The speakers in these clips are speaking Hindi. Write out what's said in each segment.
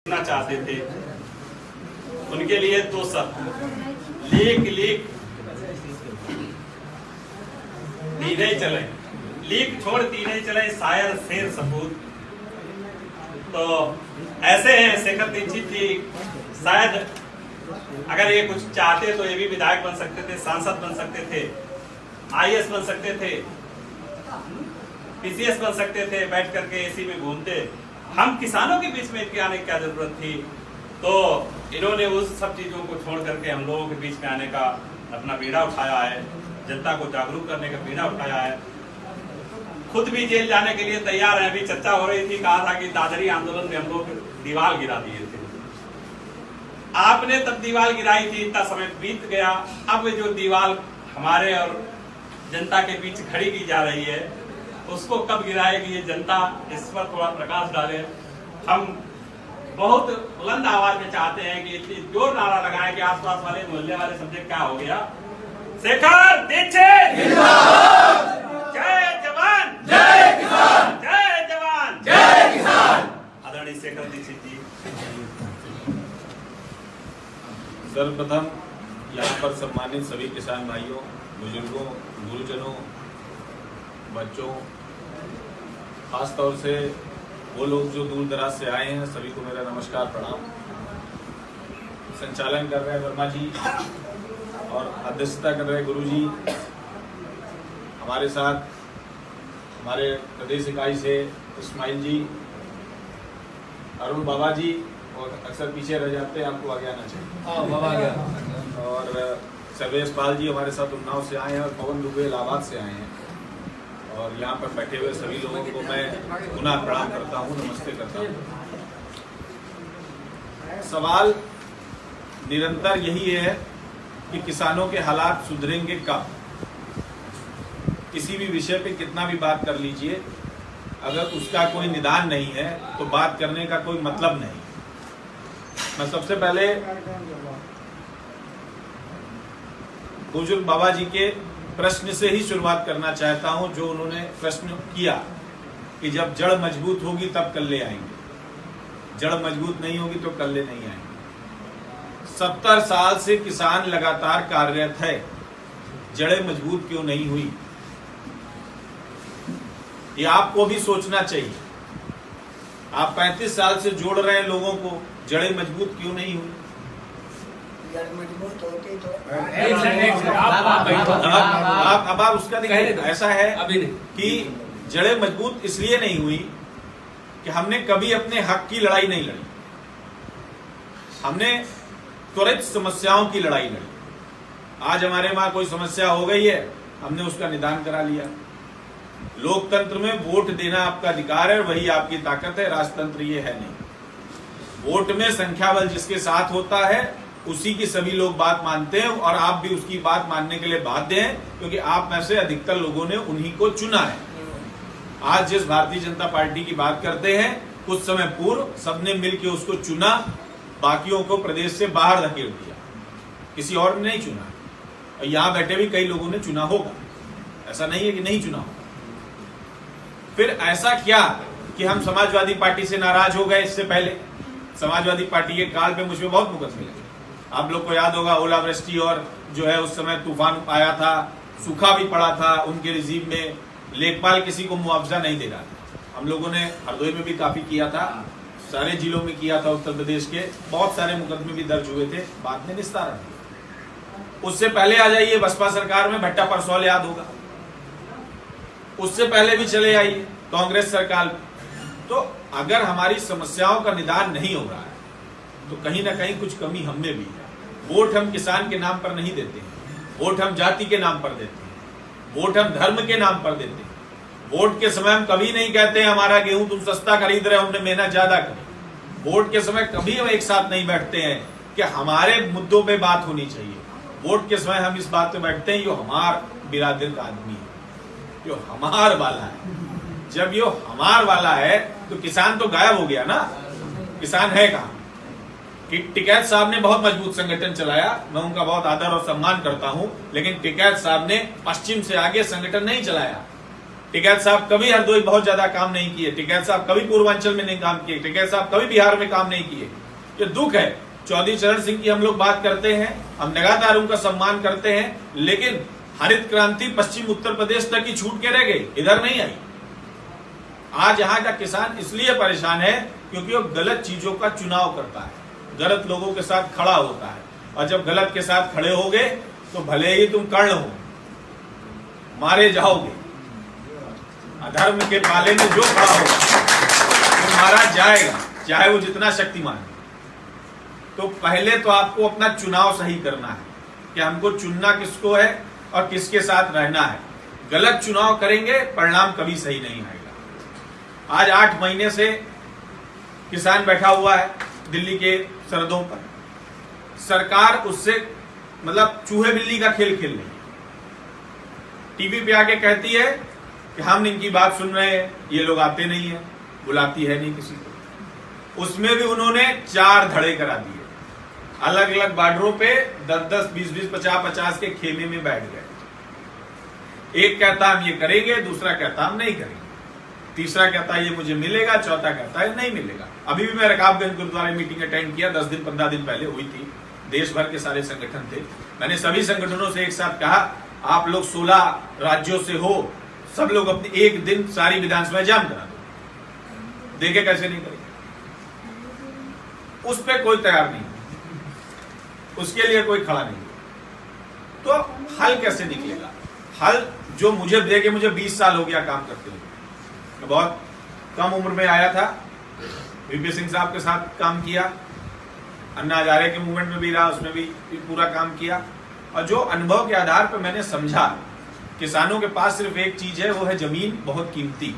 चाहते थे उनके लिए तो सब लीक तीन ही चले, लीक छोड़ तीन ही चले, शायर शेर सपूत। तो ऐसे हैं शेखर दीक्षित जी, शायद अगर ये कुछ चाहते तो ये भी विधायक बन सकते थे, सांसद बन सकते थे, आईएएस बन सकते थे, पीसीएस बन सकते थे, बैठ करके एसी में घूमते। हम किसानों के बीच में इनके आने की क्या जरूरत थी? तो इन्होंने उस सब चीजों को छोड़ करके हम लोगों के बीच में आने का अपना बीड़ा उठाया है, जनता को जागरूक करने का बीड़ा उठाया है। खुद भी जेल जाने के लिए तैयार है। अभी चर्चा हो रही थी, कहा था कि दादरी आंदोलन में हम लोग दीवार गिरा दिए थे। आपने तब दीवार गिराई थी, इतना समय बीत गया। अब जो दीवार हमारे और जनता के बीच खड़ी की जा रही है, उसको कब गिराएगी ये जनता, इस पर थोड़ा प्रकाश डाले। हम बहुत बुलंद आवाज में चाहते हैं कि इतनी जोर नारा लगाएं कि आसपास वाले मोहल्ले वाले समझे क्या हो गया। शेखर दीक्षित जय जवान जय किसान, जय जवान जय किसान। आदरणीय शेखर दीक्षित जी। सर्वप्रथम यहाँ पर सम्मानित सभी किसान भाइयों, बुजुर्गों, गुरुजनों, बच्चों, खास तौर से वो लोग जो दूर दराज से आए हैं, सभी को मेरा नमस्कार प्रणाम। संचालन कर रहे हैं वर्मा जी और अध्यक्षता कर रहे गुरु जी। हमारे साथ हमारे प्रदेश इकाई से इस्माइल जी, अरुण बाबा जी, और अक्सर पीछे रह जाते हैं, आपको आगे आना चाहिए। बाबा गया। और सर्वेश पाल जी हमारे साथ उन्नाव से आए हैं, और पवन दुबे इलाहाबाद से आए हैं। और यहाँ पर बैठे हुए सभी लोगों को मैं पुनः प्रणाम करता हूँ, नमस्ते करता हूँ। सवाल निरंतर यही है कि किसानों के हालात सुधरेंगे कब? किसी भी विषय पे कितना भी बात कर लीजिए, अगर उसका कोई निदान नहीं है तो बात करने का कोई मतलब नहीं। मैं सबसे पहले बुजुर्ग बाबा जी के प्रश्न से ही शुरुआत करना चाहता हूं, जो उन्होंने प्रश्न किया कि जब जड़ मजबूत होगी तब कल्ले आएंगे, जड़ मजबूत नहीं होगी तो कल्ले नहीं आएंगे। 70 साल से किसान लगातार कार्यरत है, जड़ें मजबूत क्यों नहीं हुई? ये आपको भी सोचना चाहिए। आप 35 साल से जोड़ रहे हैं लोगों को, जड़ें मजबूत क्यों नहीं हुई? मजबूत होती तो अब आप उसका देखिए, ऐसा है कि जड़ें मजबूत इसलिए नहीं हुई कि हमने कभी अपने हक की लड़ाई नहीं लड़ी, हमने त्वरित समस्याओं की लड़ाई लड़ी। आज हमारे वहां कोई समस्या हो गई है, हमने उसका निदान करा लिया। लोकतंत्र में वोट देना आपका अधिकार है, वही आपकी ताकत है। राजतंत्र ये है नहीं। वोट में संख्या बल जिसके साथ होता है उसी की सभी लोग बात मानते हैं, और आप भी उसकी बात मानने के लिए बाध्य हैं, क्योंकि आप में से अधिकतर लोगों ने उन्हीं को चुना है। आज जिस भारतीय जनता पार्टी की बात करते हैं, कुछ समय पूर्व सबने मिलकर उसको चुना, बाकियों को प्रदेश से बाहर धकेल दिया, किसी और ने नहीं चुना। और यहां बैठे भी कई लोगों ने चुना होगा, ऐसा नहीं है कि नहीं चुना होगा। फिर ऐसा क्या कि हम समाजवादी पार्टी से नाराज हो गए? इससे पहले समाजवादी पार्टी के काल पे मुझमें बहुत मुकदमे लगे। आप लोग को याद होगा, ओलावृष्टि और जो है उस समय तूफान आया था, सूखा भी पड़ा था उनके रिजीम में, लेखपाल किसी को मुआवजा नहीं दे रहा था। हम लोगों ने हरदोई में भी काफी किया था, सारे जिलों में किया था, उत्तर प्रदेश के बहुत सारे मुकदमे भी दर्ज हुए थे, बाद में निस्तारण हुआ। उससे पहले आ जाइए बसपा सरकार में, भट्टा परसौल याद होगा, उससे पहले भी चले आइए कांग्रेस सरकार। तो अगर हमारी समस्याओं का निदान नहीं हो रहा है तो कहीं ना कहीं कुछ कमी हम में भी है। वोट हम किसान के नाम पर नहीं देते हैं, वोट हम जाति के नाम पर देते हैं, वोट हम धर्म के नाम पर देते हैं। वोट के समय हम कभी नहीं कहते हैं हमारा गेहूं तुम सस्ता खरीद रहे हो, हमने मेहनत ज्यादा करी। वोट के समय कभी हम एक साथ नहीं बैठते हैं कि हमारे मुद्दों पे बात होनी चाहिए। वोट के समय हम इस बात पे बैठते हैं, जो हमार बिरादर का आदमी है, जो हमार वाला है। जब यो हमार वाला है तो किसान तो गायब हो गया ना, किसान है कहां? टिकैत साहब ने बहुत मजबूत संगठन चलाया, मैं उनका बहुत आदर और सम्मान करता हूं, लेकिन टिकैत साहब ने पश्चिम से आगे संगठन नहीं चलाया। टिकैत साहब कभी हरदोई बहुत ज्यादा काम नहीं किए, टिकैत साहब कभी पूर्वांचल में नहीं काम किए, टिकैत साहब कभी बिहार में काम नहीं किए। ये दुख है। चौधरी चरण सिंह की हम लोग बात करते हैं, हम लगातार उनका सम्मान करते हैं, लेकिन हरित क्रांति पश्चिम उत्तर प्रदेश तक ही छूट के रह गई, इधर नहीं आई। आज यहाँ का किसान इसलिए परेशान है क्योंकि वो गलत चीजों का चुनाव करता है, गलत लोगों के साथ खड़ा होता है, और जब गलत के साथ खड़े होगे तो भले ही तुम कर्ण हो, मारे जाओगे। अधर्म के पाले में जो खड़ा होगा वो मारा जाएगा, चाहे वो जितना शक्तिमान है। तो पहले तो आपको अपना चुनाव सही करना है कि हमको चुनना किसको है और किसके साथ रहना है। गलत चुनाव करेंगे, परिणाम कभी सही नहीं आएगा। आज 8 महीने से किसान बैठा हुआ है दिल्ली के सरहदों पर, सरकार उससे मतलब चूहे बिल्ली का खेल खेल रही है। टीवी पे आके कहती है कि हम इनकी बात सुन रहे हैं, ये लोग आते नहीं है, बुलाती है नहीं किसी को। उसमें भी उन्होंने 4 धड़े करा दिए, अलग अलग बॉर्डरों पे 10-10, 20-20, 50-50 के खेमे में बैठ गए। एक कहता हम ये करेंगे, दूसरा कहता हम नहीं करेंगे, तीसरा कहता है ये मुझे मिलेगा, चौथा कहता है नहीं मिलेगा। अभी भी मैं रकाबगंज गुरुद्वारे मीटिंग अटेंड किया, 10 दिन 15 दिन पहले हुई थी, देश भर के सारे संगठन थे। मैंने सभी संगठनों से एक साथ कहा, आप लोग 16 राज्यों से हो, सब लोग अपनी एक दिन सारी विधानसभा जाम करा दो, देखे कैसे नहीं करेंगे। उस पर कोई तैयार नहीं, उसके लिए कोई खड़ा नहीं। तो हल कैसे निकलेगा? हल जो मुझे देखे, मुझे 20 साल हो गया काम करते हुए, मैं बहुत कम उम्र में आया था, वीपी सिंह साहब के साथ काम किया, अन्ना हजारे के मूवमेंट में भी रहा, उसमें भी पूरा काम किया। और जो अनुभव के आधार पर मैंने समझा, किसानों के पास सिर्फ एक चीज है, वो है जमीन बहुत कीमती।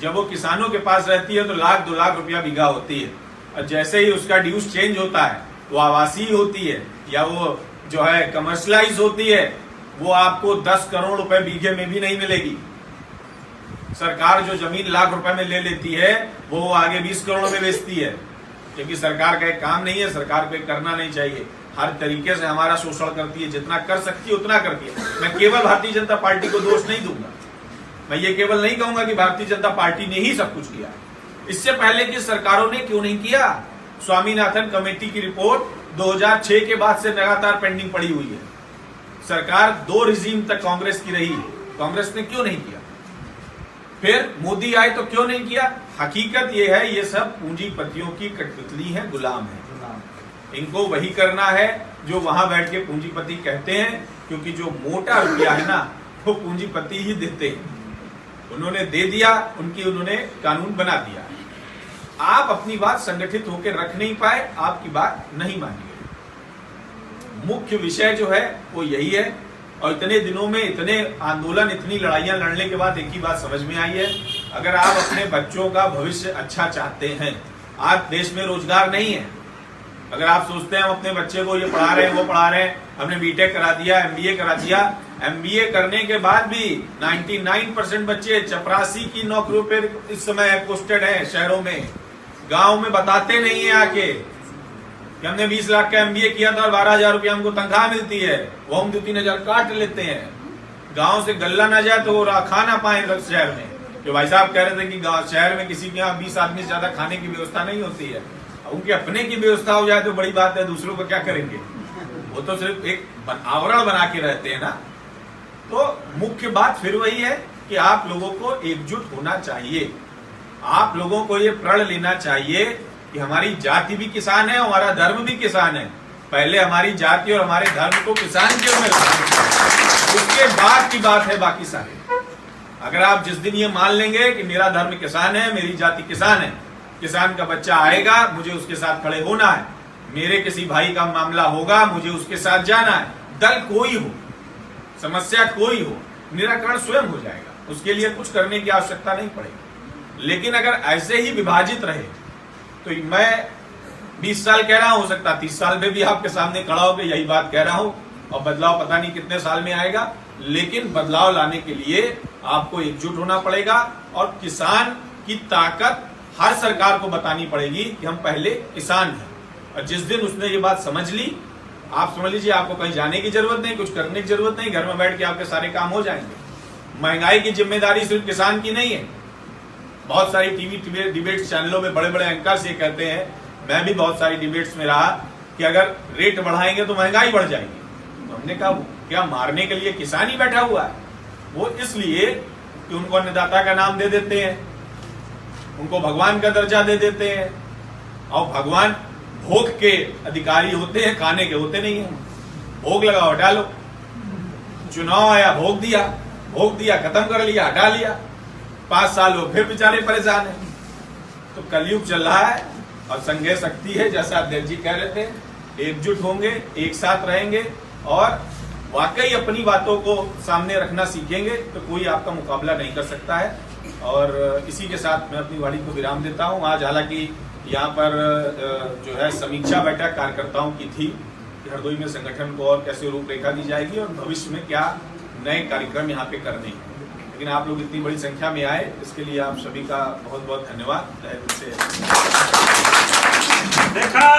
जब वो किसानों के पास रहती है तो 1-2 लाख रुपया बीघा होती है, और जैसे ही उसका ड्यूज चेंज होता है, वो आवासीय होती है या वो जो है कमर्शलाइज होती है, वो आपको 10 करोड़ रुपए बीघे में भी नहीं मिलेगी। सरकार जो जमीन लाख रुपए में ले लेती है, वो आगे 20 करोड़ में बेचती है, क्योंकि सरकार का एक काम नहीं है, सरकार को करना नहीं चाहिए, हर तरीके से हमारा शोषण करती है, जितना कर सकती है उतना करती है। मैं केवल भारतीय जनता पार्टी को दोष नहीं दूंगा, मैं ये केवल नहीं कहूंगा कि भारतीय जनता पार्टी ने ही सब कुछ किया। इससे पहले की सरकारों ने क्यों नहीं किया? स्वामीनाथन कमेटी की रिपोर्ट 2006 के बाद से लगातार पेंडिंग पड़ी हुई है। सरकार 2 रिजीम तक कांग्रेस की रही, कांग्रेस ने क्यों नहीं किया? फिर मोदी आए तो क्यों नहीं किया? हकीकत यह है, ये सब पूंजीपतियों की कठपुतली है, गुलाम है। इनको वही करना है जो वहां बैठ के पूंजीपति कहते हैं, क्योंकि जो मोटा रुपया है ना, वो पूंजीपति ही देते हैं। उन्होंने दे दिया, उन्होंने कानून बना दिया। आप अपनी बात संगठित होकर रख नहीं पाए, आपकी बात नहीं मानी गई। मुख्य विषय जो है वो यही है, और इतने दिनों में इतने आंदोलन, इतनी लड़ाइयां लड़ने के बाद एक ही बात समझ में आई है, अगर आप अपने बच्चों का भविष्य अच्छा चाहते हैं, आज देश में रोजगार नहीं है। अगर आप सोचते हैं हम अपने बच्चे को ये पढ़ा रहे हैं, वो पढ़ा रहे हैं, हमने बीटेक करा दिया, एमबीए करा दिया, एमबीए करने के बाद भी 99% बच्चे चपरासी की नौकरियों पर इस समय पोस्टेड हैं शहरों में। गांव में बताते नहीं है आके कि हमने 20 लाख का एमबीए किया था और 12,000 रुपया हमको तनख्वाह मिलती है, वो हम 2-3 हजार काट लेते हैं। गांव से गल्ला ना जाए तो वो खा ना पाए शहर में। जो भाई साहब कह रहे थे कि शहर में किसी के यहाँ 20 आदमी से ज्यादा खाने की व्यवस्था नहीं होती है, उनके अपने की व्यवस्था हो जाए तो बड़ी बात है, दूसरों को क्या करेंगे? वो तो सिर्फ एक आवरण बना के रहते हैं ना। तो मुख्य बात फिर वही है कि आप लोगों को एकजुट होना चाहिए, आप लोगों को ये प्रण लेना चाहिए कि हमारी जाति भी किसान है, हमारा धर्म भी किसान है। पहले हमारी जाति और हमारे धर्म को किसान के में उसके बाद की बात है बाकी सारे। अगर आप जिस दिन ये मान लेंगे कि मेरा धर्म किसान है, मेरी जाति किसान है, किसान का बच्चा आएगा, मुझे उसके साथ खड़े होना है, मेरे किसी भाई का मामला होगा, मुझे उसके साथ जाना है, दल कोई हो, समस्या कोई हो, निराकरण स्वयं हो जाएगा, उसके लिए कुछ करने की आवश्यकता नहीं पड़ेगी। लेकिन अगर ऐसे ही विभाजित रहे तो मैं 20 साल कह रहा हूं, हो सकता 30 साल में भी आपके सामने खड़ा होकर यही बात कह रहा हूं, और बदलाव पता नहीं कितने साल में आएगा। लेकिन बदलाव लाने के लिए आपको एकजुट होना पड़ेगा, और किसान की ताकत हर सरकार को बतानी पड़ेगी कि हम पहले किसान हैं। और जिस दिन उसने ये बात समझ ली, आप समझ लीजिए आपको कहीं जाने की जरूरत नहीं, कुछ करने की जरूरत नहीं, घर में बैठ के आपके सारे काम हो जाएंगे। महंगाई की जिम्मेदारी सिर्फ किसान की नहीं है। बहुत सारी टीवी डिबेट चैनलों में बड़े बड़े एंकर्स ये कहते हैं, मैं भी बहुत सारी डिबेट्स में रहा, कि अगर रेट बढ़ाएंगे तो महंगाई बढ़ जाएगी। तो हमने कहा क्या मारने के लिए किसान ही बैठा हुआ है? वो इसलिए कि उनको अन्नदाता का नाम दे देते हैं, उनको भगवान का दर्जा दे देते हैं, और भगवान भोग के अधिकारी होते हैं, खाने के होते नहीं है। भोग लगाओ, हटा लो। चुनाव आया, भोग दिया, खत्म कर लिया, हटा लिया, 5 साल वो फिर बेचारे परेशान है। तो कलयुग चल रहा है और संघे शक्ति है, जैसा अध्यक्ष जी कह रहे थे, एकजुट होंगे, एक साथ रहेंगे और वाकई अपनी बातों को सामने रखना सीखेंगे तो कोई आपका मुकाबला नहीं कर सकता है। और इसी के साथ मैं अपनी वाणी को विराम देता हूं। आज हालांकि यहाँ पर जो है समीक्षा बैठक कार्यकर्ताओं की थी कि हरदोई में संगठन को और कैसे रूपरेखा दी जाएगी और भविष्य में क्या नए कार्यक्रम यहाँ पे करने हैं। लेकिन आप लोग इतनी बड़ी संख्या में आए, इसके लिए आप सभी का बहुत बहुत धन्यवाद। देखा